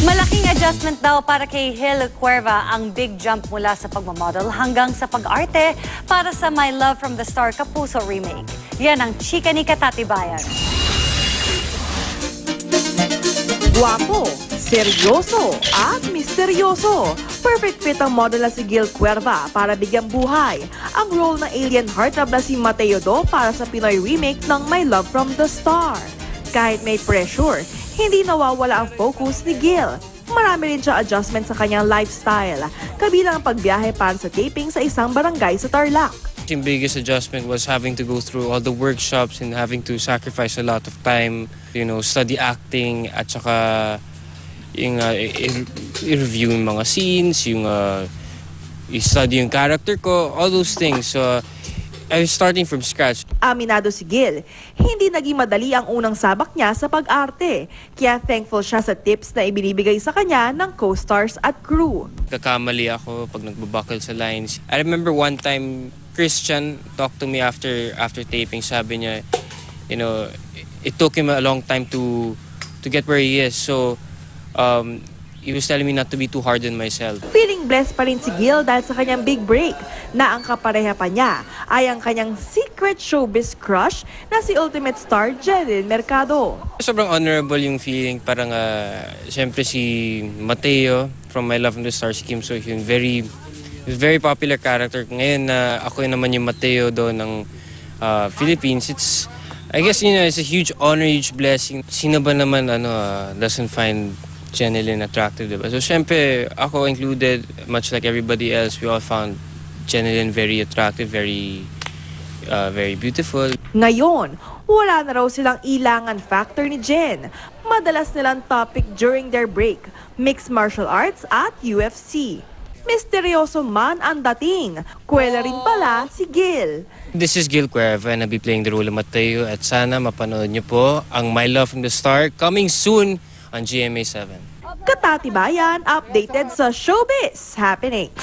Malaking adjustment daw para kay Gil Cuerva ang big jump mula sa pagmamodel hanggang sa pag-arte para sa My Love from the Star Kapuso remake. Yan ang chika ni Katatibayan. Guwapo, seryoso at misteryoso. Perfect fit ang model na si Gil Cuerva para bigyang buhay ang role ng alien heartthrob na si Mateo Do para sa Pinoy remake ng My Love from the Star. Kahit may pressure, hindi nawawala ang focus ni Gil. Marami rin siya adjustment sa kanyang lifestyle, kabilang ang pagbiyahe para sa taping sa isang barangay sa Tarlac. The biggest adjustment was having to go through all the workshops and having to sacrifice a lot of time, study acting at saka yung i-review yung mga scenes, yung i-study yung character ko, all those things. So I was starting from scratch. Aminado si Gil, hindi naging madali ang unang sabak niya sa pag-arte. Kaya thankful siya sa tips na ibinibigay sa kanya ng co-stars at crew. Kakamali ako pag nagbabakal sa lines. I remember one time, Christian talked to me after taping. Sabi niya, it took him a long time to get where he is. So, he was telling me not to be too hard on myself. Feeling blessed pa rin si Gil dahil sa kanyang big break na ang kapareha pa niya ay ang kanyang secret showbiz crush na si Ultimate Star Jerilyn Mercado. Sobrang honorable yung feeling. Parang, siyempre si Mateo from My Love from the Star, si Kim So Hyun, very popular character. Ngayon na ako naman yung Mateo doon ng Philippines, I guess it's a huge honor, huge blessing. Sino ba naman doesn't find Jerilyn attractive, diba? So syempre ako included, much like everybody else, we all found Jerilyn very attractive, very beautiful. Ngayon, wala na raw silang ilangan factor ni Jen. Madalas nilang topic during their break, mixed martial arts at UFC. Misteryoso man ang dating, kwela rin pala si Gil. This is Gil Cuerva and I'll be playing the role of Mateo at sana mapanood niyo po ang My Love from the Star coming soon on GMA7. Katatibayan, updated sa showbiz happenings.